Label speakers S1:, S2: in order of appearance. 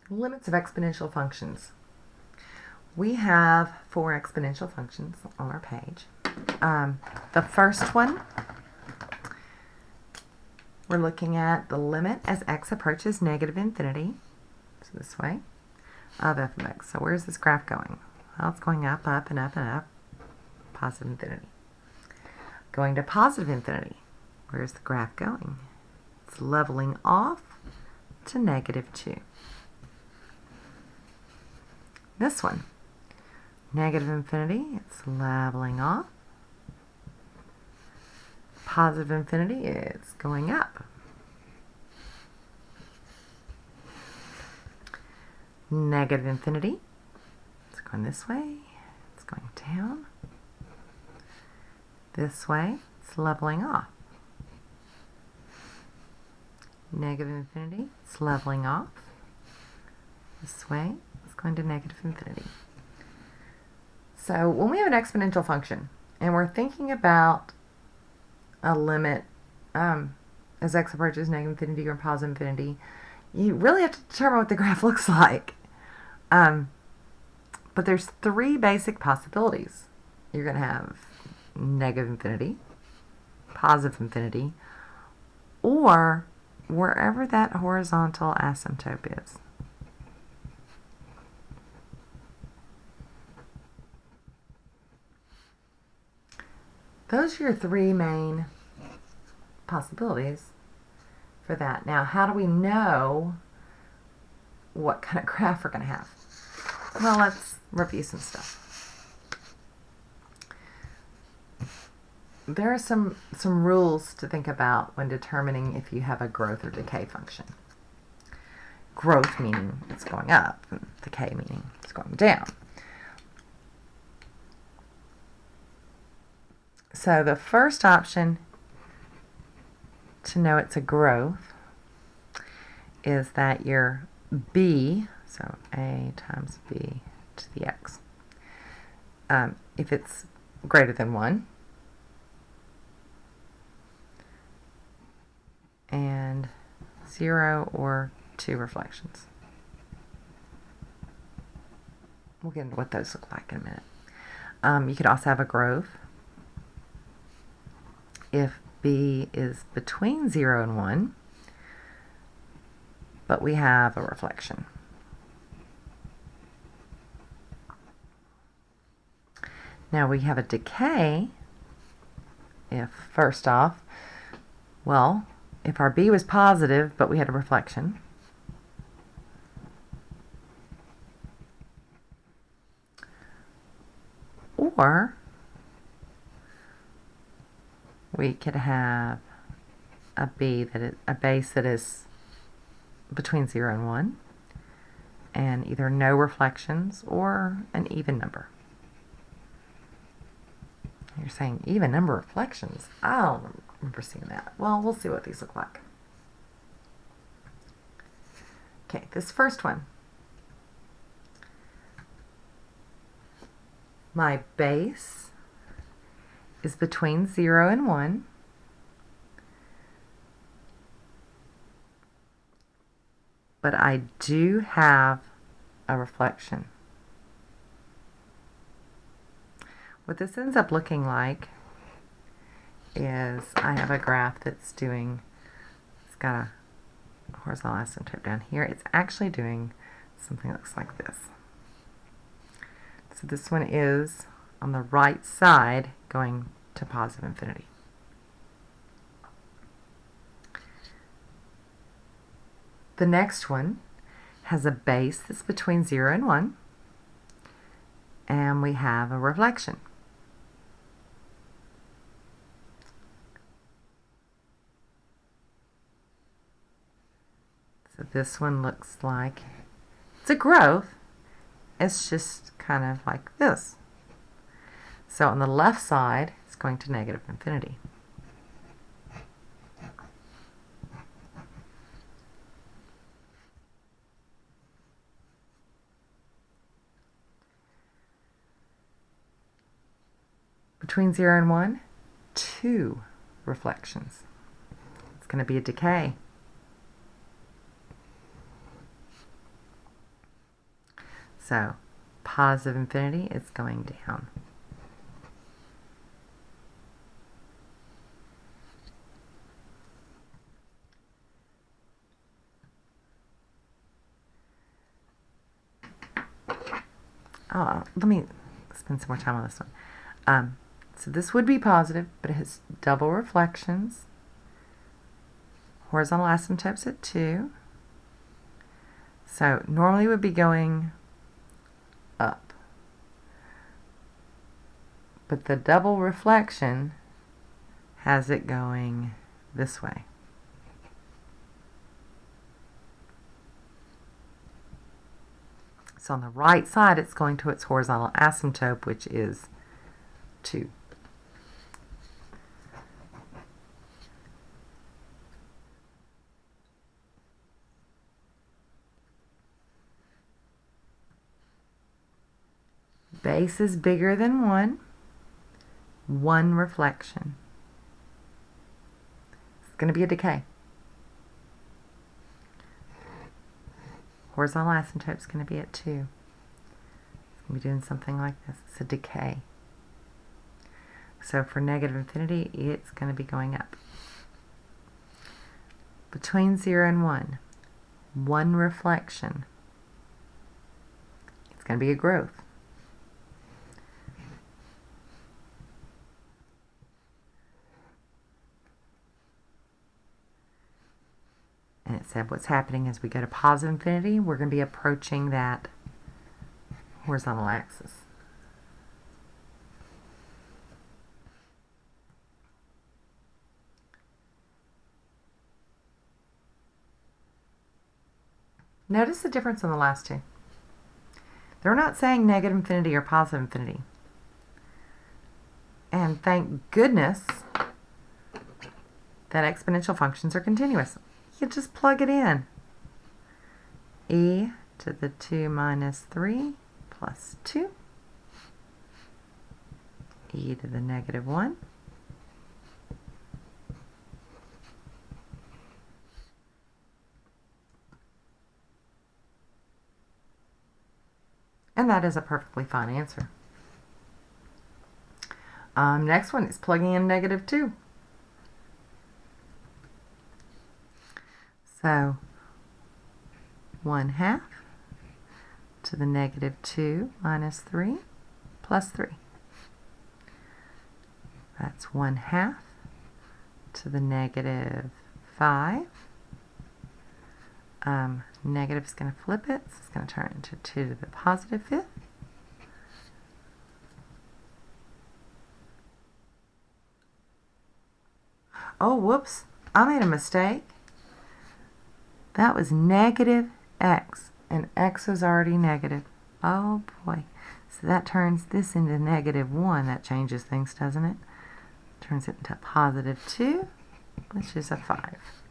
S1: Limits of exponential functions. We have 4 exponential functions on our page. The first one, we're looking at the limit as x approaches negative infinity, so this way, of f of x. So where's this graph going? Well, it's going up, up, and up, and up, positive infinity. Going to positive infinity, where's the graph going? It's leveling off to negative 2. This one, negative infinity, it's leveling off. Positive infinity, it's going up. Negative infinity, it's going this way, it's going down. This way, it's leveling off. Negative infinity, it's leveling off. This way, it's going to negative infinity. So when we have an exponential function and we're thinking about a limit as x approaches negative infinity or positive infinity, you really have to determine what the graph looks like. But there's 3 basic possibilities. You're going to have negative infinity, positive infinity, or wherever that horizontal asymptote is. Those are your 3 main possibilities for that. Now, how do we know what kind of graph we're going to have? Well, let's review some stuff. There are some rules to think about when determining if you have a growth or decay function. Growth meaning it's going up, and decay meaning it's going down. So the first option to know it's a growth is that your b, so a times b to the x, if it's greater than 1, and 0 or 2 reflections. We'll get into what those look like in a minute. You could also have a growth if b is between 0 and 1, but we have a reflection. Now we have a decay if, first off, well, if our b was positive but we had a reflection, or we could have a base that is between 0 and 1, and either no reflections or an even number. You're saying even number of reflections? I don't remember seeing that. Well, we'll see what these look like. Okay, this first one. My base is between 0 and 1. But I do have a reflection. What this ends up looking like is I have a graph that's doing, it's got a horizontal asymptote down here. It's actually doing something that looks like this. So this one is on the right side going to positive infinity. The next one has a base that's between 0 and 1, and we have a reflection. So this one looks like it's a growth. It's just kind of like this. So on the left side, it's going to negative infinity. Between 0 and 1, 2 reflections. It's going to be a decay. So positive infinity is going down. Oh, let me spend some more time on this one. So this would be positive, but it has double reflections. Horizontal asymptotes at 2. So normally it would be going up. But the double reflection has it going this way. So on the right side, it's going to its horizontal asymptote, which is 2. Base is bigger than 1. 1 reflection. It's going to be a decay. Horizontal asymptote is going to be at 2. It's going to be doing something like this. It's a decay. So for negative infinity, it's going to be going up. Between 0 and 1, 1 reflection. It's going to be a growth. And it said what's happening as we go to positive infinity, we're going to be approaching that horizontal axis. Notice the difference in the last two. They're not saying negative infinity or positive infinity. And thank goodness that exponential functions are continuous. You just plug it in. E to the 2 minus 3 plus 2. E to the negative 1. And that is a perfectly fine answer. Next one is plugging in negative 2. So 1/2 to the negative 2 minus 3 plus 3. That's 1/2 to the negative 5. Negative is going to flip it, so it's going to turn into 2 to the positive 5th. Oh, whoops, I made a mistake. That was negative x, and x is already negative. Oh boy. So that turns this into negative 1. That changes things, doesn't it? Turns it into positive 2, which is a 5.